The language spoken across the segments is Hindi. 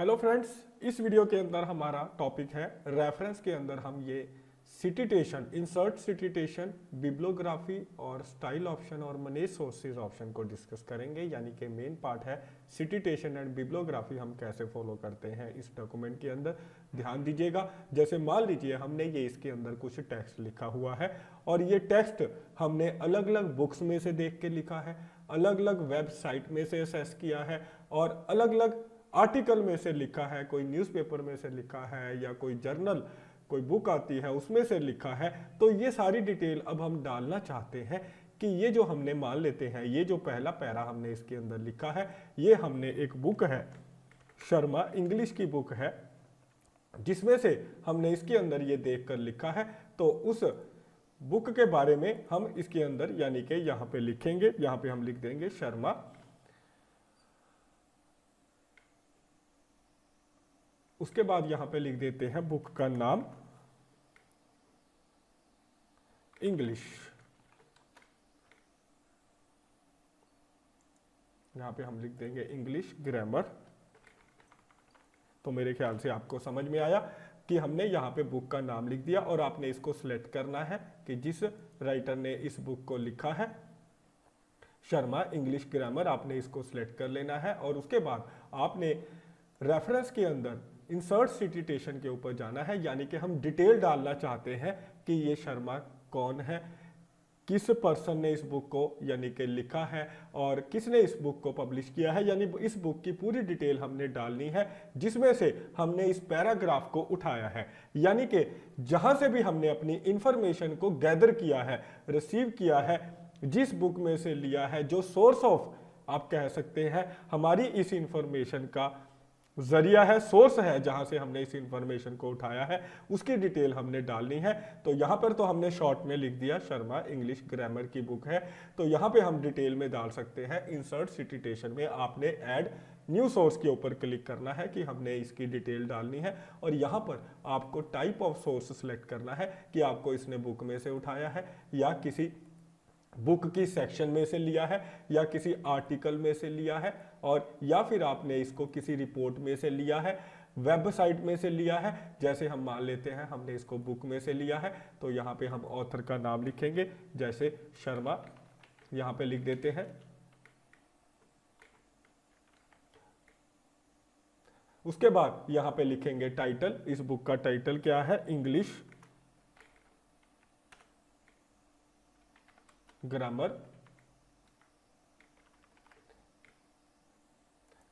हेलो फ्रेंड्स, इस वीडियो के अंदर हमारा टॉपिक है रेफरेंस के अंदर हम ये सिटिटेशन, इंसर्ट सिटिटेशन, बिब्लियोग्राफी और स्टाइल ऑप्शन और मनी सोर्सेज ऑप्शन को डिस्कस करेंगे। यानी कि मेन पार्ट है सिटिटेशन एंड बिब्लियोग्राफी हम कैसे फॉलो करते हैं इस डॉक्यूमेंट के अंदर। ध्यान दीजिएगा, जैसे मान लीजिए हमने ये इसके अंदर कुछ टेक्स्ट लिखा हुआ है और ये टेक्स्ट हमने अलग अलग बुक्स में से देख के लिखा है, अलग अलग वेबसाइट में से असेस किया है और अलग अलग आर्टिकल में से लिखा है, कोई न्यूज़पेपर में से लिखा है या कोई जर्नल, कोई बुक आती है उसमें से लिखा है। तो ये सारी डिटेल अब हम डालना चाहते हैं कि ये जो हमने मान लेते हैं, ये जो पहला पैरा हमने इसके अंदर लिखा है, ये हमने एक बुक है, शर्मा इंग्लिश की बुक है, जिसमें से हमने इसके अंदर ये देख कर लिखा है। तो उस बुक के बारे में हम इसके अंदर यानी कि यहाँ पे लिखेंगे, यहाँ पे हम लिख देंगे शर्मा। उसके बाद यहां पे लिख देते हैं बुक का नाम इंग्लिश। यहां पे हम लिख देंगे इंग्लिश ग्रामर। तो मेरे ख्याल से आपको समझ में आया कि हमने यहां पे बुक का नाम लिख दिया और आपने इसको सिलेक्ट करना है कि जिस राइटर ने इस बुक को लिखा है, शर्मा इंग्लिश ग्रामर, आपने इसको सिलेक्ट कर लेना है। और उसके बाद आपने रेफरेंस के अंदर इंसर्ट सिटिटेशन के ऊपर जाना है, यानी कि हम डिटेल डालना चाहते हैं कि ये शर्मा कौन है, किस पर्सन ने इस बुक को यानी कि लिखा है और किसने इस बुक को पब्लिश किया है। यानी इस बुक की पूरी डिटेल हमने डालनी है, जिसमें से हमने इस पैराग्राफ को उठाया है, यानी कि जहां से भी हमने अपनी इंफॉर्मेशन को गैदर किया है, रिसीव किया है, जिस बुक में से लिया है, जो सोर्स ऑफ आप कह सकते हैं हमारी इस इंफॉर्मेशन का जरिया है, सोर्स है, जहां से हमने इस इंफॉर्मेशन को उठाया है, उसकी डिटेल हमने डालनी है। तो यहां पर तो हमने शॉर्ट में लिख दिया शर्मा इंग्लिश ग्रामर की बुक है। तो यहां पे हम डिटेल में डाल सकते हैं। इंसर्ट सिटिटेशन में आपने ऐड न्यू सोर्स के ऊपर क्लिक करना है कि हमने इसकी डिटेल डालनी है और यहां पर आपको टाइप ऑफ सोर्स सिलेक्ट करना है कि आपको इसने बुक में से उठाया है या किसी बुक की सेक्शन में से लिया है या किसी आर्टिकल में से लिया है और या फिर आपने इसको किसी रिपोर्ट में से लिया है, वेबसाइट में से लिया है। जैसे हम मान लेते हैं हमने इसको बुक में से लिया है, तो यहाँ पे हम ऑथर का नाम लिखेंगे, जैसे शर्मा, यहाँ पे लिख देते हैं। उसके बाद यहाँ पे लिखेंगे टाइटल, इस बुक का टाइटल क्या है, इंग्लिश ग्रामर।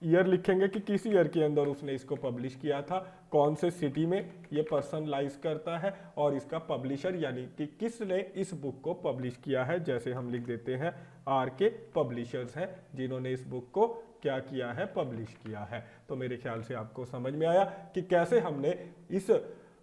ईयर लिखेंगे कि किस ईयर के अंदर उसने इसको पब्लिश किया था, कौन से सिटी में ये पर्सन लाइज करता है और इसका पब्लिशर यानी कि किसने इस बुक को पब्लिश किया है। जैसे हम लिख देते हैं आर के पब्लिशर्स हैं जिन्होंने इस बुक को क्या किया है, पब्लिश किया है। तो मेरे ख्याल से आपको समझ में आया कि कैसे हमने इस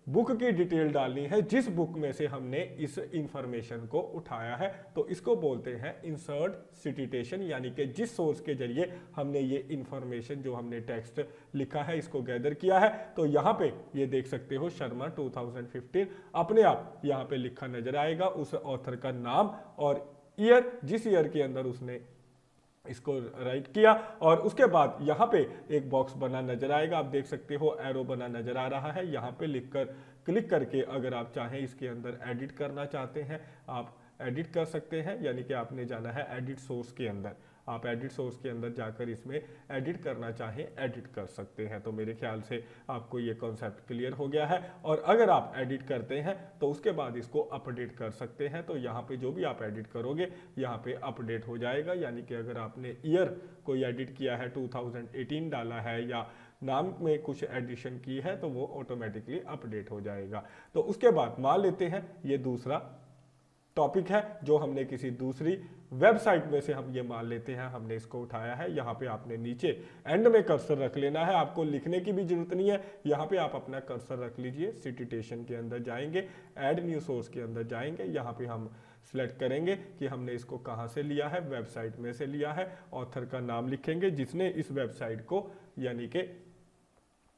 बुक की डिटेल डालनी है, जिस बुक में से हमने इस इंफॉर्मेशन को उठाया है। तो इसको बोलते हैं इंसर्ट सिटिटेशन, यानी कि जिस सोर्स के जरिए हमने ये इंफॉर्मेशन जो हमने टेक्स्ट लिखा है इसको गैदर किया है। तो यहाँ पे ये देख सकते हो शर्मा 2015 अपने आप यहाँ पे लिखा नजर आएगा, उस ऑथर का नाम और ईयर, जिस ईयर के अंदर उसने इसको राइट किया। और उसके बाद यहाँ पे एक बॉक्स बना नजर आएगा, आप देख सकते हो एरो बना नजर आ रहा है। यहाँ पे लिखकर क्लिक करके अगर आप चाहें इसके अंदर एडिट करना चाहते हैं आप एडिट कर सकते हैं, यानी कि आपने जाना है एडिट सोर्स के अंदर। आप एडिट सोर्स के अंदर जाकर इसमें एडिट करना चाहें एडिट कर सकते हैं। तो मेरे ख्याल से आपको ये कॉन्सेप्ट क्लियर हो गया है। और अगर आप एडिट करते हैं तो उसके बाद इसको अपडेट कर सकते हैं। तो यहाँ पे जो भी आप एडिट करोगे यहाँ पे अपडेट हो जाएगा, यानी कि अगर आपने ईयर कोई एडिट किया है 2018 डाला है या नाम में कुछ एडिशन की है तो वो ऑटोमेटिकली अपडेट हो जाएगा। तो उसके बाद मान लेते हैं ये दूसरा टॉपिक है जो हमने किसी दूसरी वेबसाइट में से हम ये मान लेते हैं हमने इसको उठाया है। यहाँ पे आपने नीचे एंड में कर्सर रख लेना है, आपको लिखने की भी जरूरत नहीं है, यहाँ पे आप अपना कर्सर रख लीजिए। सिटिटेशन के अंदर जाएंगे, ऐड न्यू सोर्स के अंदर जाएंगे, यहाँ पे हम सिलेक्ट करेंगे कि हमने इसको कहाँ से लिया है, वेबसाइट में से लिया है। ऑथर का नाम लिखेंगे जिसने इस वेबसाइट को यानी कि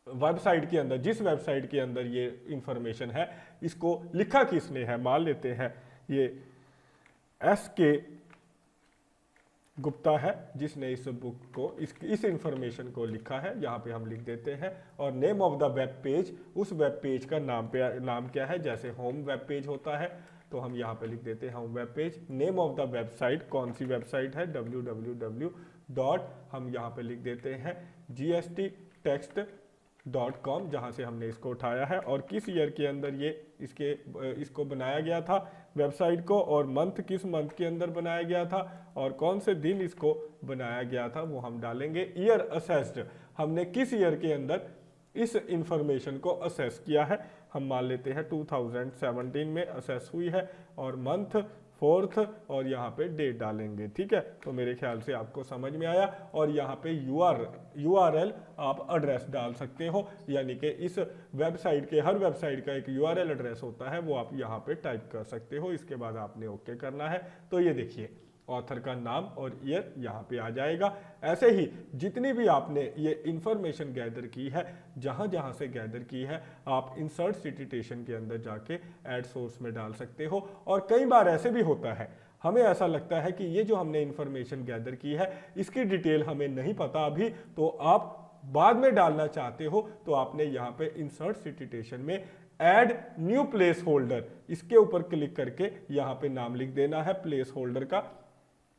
वेबसाइट के अंदर, जिस वेबसाइट के अंदर ये इंफॉर्मेशन है इसको लिखा किसने है। मान लेते हैं ये SK गुप्ता है जिसने इस बुक को इस इंफॉर्मेशन को लिखा है। यहाँ पे हम लिख देते हैं। और name of the web page, उस वेब पेज का नाम क्या है, जैसे होम वेब पेज होता है तो हम यहाँ पे लिख देते हैं home web page. Name of the website, कौन सी वेबसाइट है, www. हम यहाँ पे लिख देते हैं gsttext.com, जहाँ से हमने इसको उठाया है और किस ईयर के अंदर ये इसको बनाया गया था वेबसाइट को, और मंथ किस मंथ के अंदर बनाया गया था और कौन से दिन इसको बनाया गया था वो हम डालेंगे। ईयर असेस्ड, हमने किस ईयर के अंदर इस इंफॉर्मेशन को असेस किया है, हम मान लेते हैं 2017 में असेस हुई है, और मंथ 4th और यहाँ पे डेट डालेंगे। ठीक है, तो मेरे ख्याल से आपको समझ में आया। और यहाँ पे URL आप एड्रेस डाल सकते हो, यानी कि इस वेबसाइट के, हर वेबसाइट का एक URL एड्रेस होता है, वो आप यहाँ पे टाइप कर सकते हो। इसके बाद आपने ओके करना है। तो ये देखिए ऑथर का नाम और ईयर यहाँ पे आ जाएगा। ऐसे ही जितनी भी आपने ये इंफॉर्मेशन गैदर की है, जहाँ से गैदर की है, आप इंसर्ट सिटेशन के अंदर जाके ऐड सोर्स में डाल सकते हो। और कई बार ऐसे भी होता है, हमें ऐसा लगता है कि ये जो हमने इंफॉर्मेशन गैदर की है इसकी डिटेल हमें नहीं पता अभी, तो आप बाद में डालना चाहते हो तो आपने यहाँ पे इंसर्ट सिटेशन में ऐड न्यू प्लेस होल्डर, इसके ऊपर क्लिक करके यहाँ पे नाम लिख देना है प्लेस होल्डर का,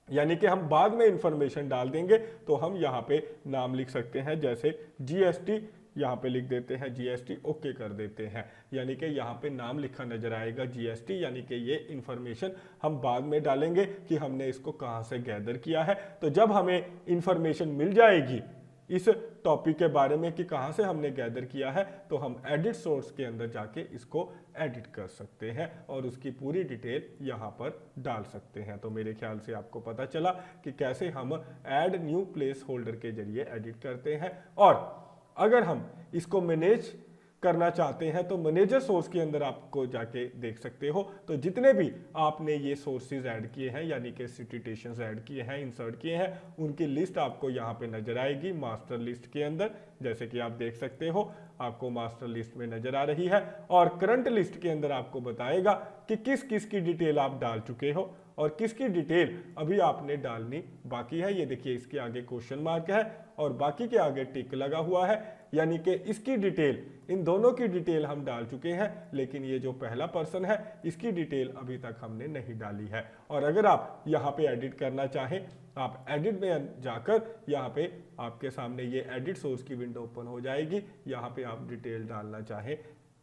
यानी कि हम बाद में इंफॉर्मेशन डाल देंगे तो हम यहाँ पे नाम लिख सकते हैं, जैसे GST, यहाँ पे लिख देते हैं GST, ओके कर देते हैं। यानी कि यहाँ पे नाम लिखा नजर आएगा GST, यानी कि ये इंफॉर्मेशन हम बाद में डालेंगे कि हमने इसको कहाँ से गैदर किया है। तो जब हमें इंफॉर्मेशन मिल जाएगी इस टॉपिक के बारे में कि कहाँ से हमने गैदर किया है, तो हम एडिट सोर्स के अंदर जाके इसको एडिट कर सकते हैं और उसकी पूरी डिटेल यहाँ पर डाल सकते हैं। तो मेरे ख्याल से आपको पता चला कि कैसे हम ऐड न्यू प्लेस होल्डर के जरिए एडिट करते हैं। और अगर हम इसको मैनेज करना चाहते हैं तो मैनेजर सोर्स के अंदर आपको जाके देख सकते हो। तो जितने भी आपने ये सोर्सेज ऐड किए हैं, यानी कि सिटेशंस ऐड किए हैं, इंसर्ट किए हैं, उनकी लिस्ट आपको यहाँ पे नजर आएगी मास्टर लिस्ट के अंदर, जैसे कि आप देख सकते हो आपको मास्टर लिस्ट में नजर आ रही है। और करंट लिस्ट के अंदर आपको बताएगा कि किस किस की डिटेल आप डाल चुके हो और किसकी डिटेल अभी आपने डालनी बाकी है। ये देखिए इसके आगे क्वेश्चन मार्क है और बाकी के आगे टिक लगा हुआ है, यानी कि इसकी डिटेल, इन दोनों की डिटेल हम डाल चुके हैं, लेकिन ये जो पहला पर्सन है इसकी डिटेल अभी तक हमने नहीं डाली है। और अगर आप यहाँ पे एडिट करना चाहें, आप एडिट में जाकर यहाँ पे आपके सामने ये एडिट सोर्स की विंडो ओपन हो जाएगी। यहाँ पे आप डिटेल डालना चाहें,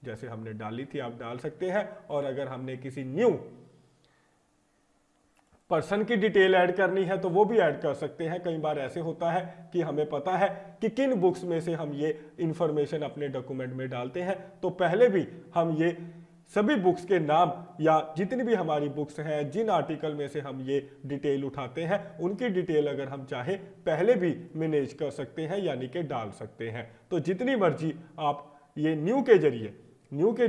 जैसे हमने डाली थी, आप डाल सकते हैं। और अगर हमने किसी न्यू पर्सन की डिटेल ऐड करनी है तो वो भी ऐड कर सकते हैं। कई बार ऐसे होता है कि हमें पता है कि किन बुक्स में से हम ये इंफॉर्मेशन अपने डॉक्यूमेंट में डालते हैं, तो पहले भी हम ये सभी बुक्स के नाम या जितनी भी हमारी बुक्स हैं, जिन आर्टिकल में से हम ये डिटेल उठाते हैं, उनकी डिटेल अगर हम चाहें पहले भी मैनेज कर सकते हैं, यानी कि डाल सकते हैं। तो जितनी मर्जी आप ये न्यू के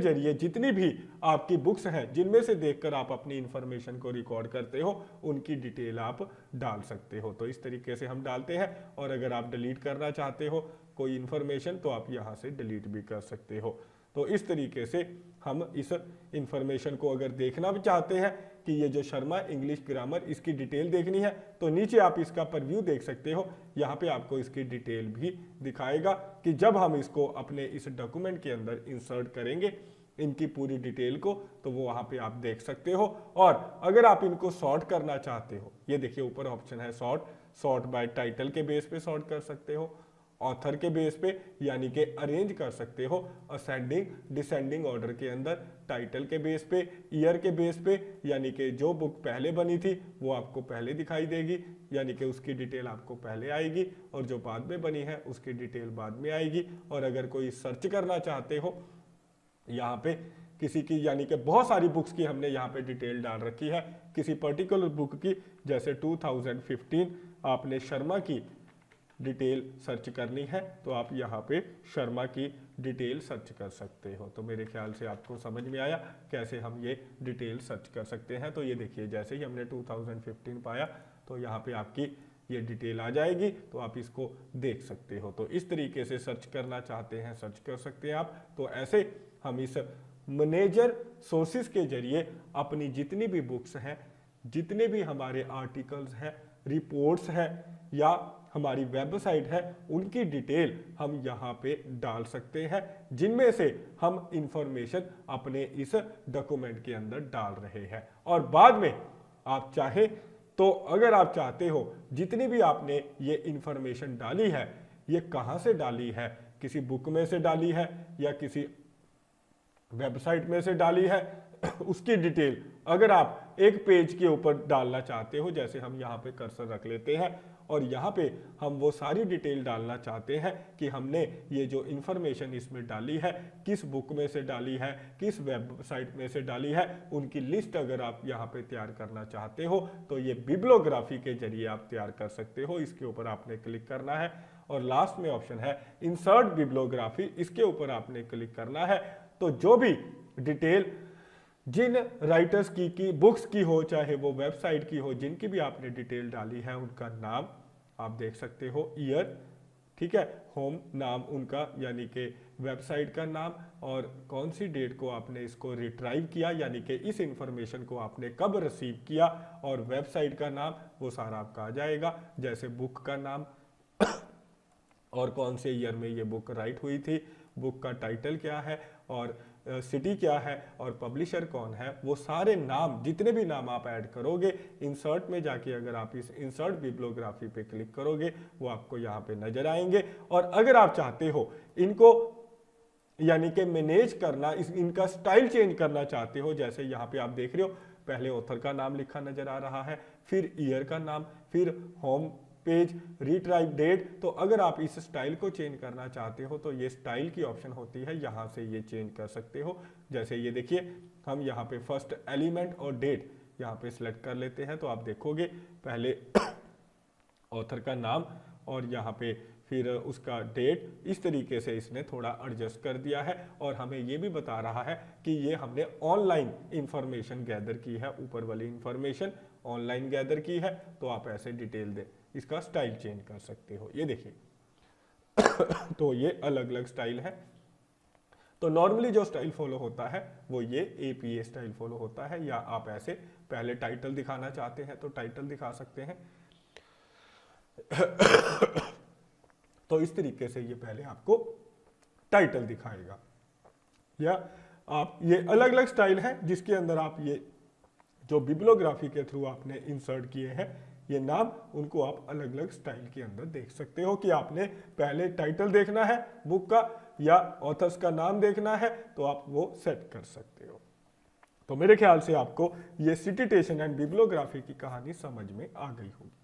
जरिए जितनी भी आपकी बुक्स हैं जिनमें से देखकर आप अपनी इंफॉर्मेशन को रिकॉर्ड करते हो, उनकी डिटेल आप डाल सकते हो। तो इस तरीके से हम डालते हैं। और अगर आप डिलीट करना चाहते हो कोई इंफॉर्मेशन तो आप यहाँ से डिलीट भी कर सकते हो। तो इस तरीके से हम इस इंफॉर्मेशन को अगर देखना भी चाहते हैं कि ये जो शर्मा इंग्लिश ग्रामर, इसकी डिटेल देखनी है तो नीचे आप इसका परव्यू देख सकते हो। यहाँ पे आपको इसकी डिटेल भी दिखाएगा कि जब हम इसको अपने इस डॉक्यूमेंट के अंदर इंसर्ट करेंगे इनकी पूरी डिटेल को, तो वो वहाँ पे आप देख सकते हो। और अगर आप इनको सॉर्ट करना चाहते हो, ये देखिए ऊपर ऑप्शन है सॉर्ट बाय टाइटल के बेस पे सॉर्ट कर सकते हो, ऑथर के बेस पे यानी कि अरेंज कर सकते हो, असेंडिंग डिसेंडिंग ऑर्डर के अंदर, टाइटल के बेस पे, ईयर के बेस पे, यानी कि जो बुक पहले बनी थी वो आपको पहले दिखाई देगी, यानी कि उसकी डिटेल आपको पहले आएगी, और जो बाद में बनी है उसकी डिटेल बाद में आएगी। और अगर कोई सर्च करना चाहते हो यहाँ पे किसी की, यानी कि बहुत सारी बुक्स की हमने यहाँ पे डिटेल डाल रखी है, किसी पर्टिकुलर बुक की, जैसे 2015 आपने शर्मा की डिटेल सर्च करनी है तो आप यहाँ पे शर्मा की डिटेल सर्च कर सकते हो। तो मेरे ख्याल से आपको समझ में आया कैसे हम ये डिटेल सर्च कर सकते हैं। तो ये देखिए जैसे ही हमने 2015 पाया तो यहाँ पे आपकी ये डिटेल आ जाएगी, तो आप इसको देख सकते हो। तो इस तरीके से सर्च करना चाहते हैं सर्च कर सकते हैं आप। तो ऐसे हम इस मैनेजर सोर्सेज के जरिए अपनी जितनी भी बुक्स हैं, जितने भी हमारे आर्टिकल्स हैं, रिपोर्ट्स हैं या हमारी वेबसाइट है, उनकी डिटेल हम यहाँ पे डाल सकते हैं, जिनमें से हम इंफॉर्मेशन अपने इस डॉक्यूमेंट के अंदर डाल रहे हैं। और बाद में आप चाहे तो अगर आप चाहते हो जितनी भी आपने ये इंफॉर्मेशन डाली है, ये कहाँ से डाली है, किसी बुक में से डाली है या किसी वेबसाइट में से डाली है, उसकी डिटेल अगर आप एक पेज के ऊपर डालना चाहते हो, जैसे हम यहाँ पे कर्सर रख लेते हैं और यहाँ पे हम वो सारी डिटेल डालना चाहते हैं कि हमने ये जो इंफॉर्मेशन इसमें डाली है किस बुक में से डाली है, किस वेबसाइट में से डाली है, उनकी लिस्ट अगर आप यहाँ पे तैयार करना चाहते हो तो ये बिब्लियोग्राफी के जरिए आप तैयार कर सकते हो। इसके ऊपर आपने क्लिक करना है और लास्ट में ऑप्शन है इंसर्ट बिब्लियोग्राफी, इसके ऊपर आपने क्लिक करना है। तो जो भी डिटेल जिन राइटर्स की बुक्स की हो, चाहे वो वेबसाइट की हो, जिनकी भी आपने डिटेल डाली है उनका नाम आप देख सकते हो, ईयर, ठीक है, होम नाम उनका यानी कि वेबसाइट का नाम, और कौन सी डेट को आपने इसको रिट्राइव किया यानी कि इस इंफॉर्मेशन को आपने कब रिसीव किया, और वेबसाइट का नाम वो सारा आपका आ जाएगा, जैसे बुक का नाम और कौन से ईयर में ये बुक राइट हुई थी, बुक का टाइटल क्या है और सिटी क्या है और पब्लिशर कौन है, वो सारे नाम, जितने भी नाम आप ऐड करोगे इंसर्ट में जाके अगर आप इस इंसर्ट बिब्लियोग्राफी पे क्लिक करोगे वो आपको यहाँ पे नजर आएंगे। और अगर आप चाहते हो इनको यानी कि मैनेज करना, इनका स्टाइल चेंज करना चाहते हो, जैसे यहाँ पे आप देख रहे हो पहले ऑथर का नाम लिखा नजर आ रहा है, फिर ईयर का नाम, फिर होम पेज, रिट्राइव डेट, तो अगर आप इस स्टाइल को चेंज करना चाहते हो तो ये स्टाइल की ऑप्शन होती है, यहाँ से ये चेंज कर सकते हो। जैसे ये देखिए हम यहाँ पे फर्स्ट एलिमेंट और डेट यहाँ पे सिलेक्ट कर लेते हैं, तो आप देखोगे पहले ऑथर का नाम और यहाँ पे फिर उसका डेट, इस तरीके से इसने थोड़ा एडजस्ट कर दिया है और हमें ये भी बता रहा है कि ये हमने ऑनलाइन इंफॉर्मेशन गैदर की है, ऊपर वाली इंफॉर्मेशन ऑनलाइन गैदर की है, तो आप ऐसे डिटेल दे इसका स्टाइल चेंज कर सकते हो। ये देखिए तो ये अलग अलग स्टाइल है। तो नॉर्मली जो स्टाइल फॉलो होता है वो ये APA स्टाइल फॉलो होता है, या आप ऐसे पहले टाइटल दिखाना चाहते हैं तो टाइटल दिखा सकते हैं तो इस तरीके से ये पहले आपको टाइटल दिखाएगा, या आप ये अलग अलग स्टाइल है जिसके अंदर आप ये जो बिब्लियोग्राफी के थ्रू आपने इंसर्ट किए हैं ये नाम, उनको आप अलग अलग स्टाइल के अंदर देख सकते हो कि आपने पहले टाइटल देखना है बुक का या ऑथर्स का नाम देखना है, तो आप वो सेट कर सकते हो। तो मेरे ख्याल से आपको ये सिटीटेशन एंड बिब्लियोग्राफी की कहानी समझ में आ गई होगी।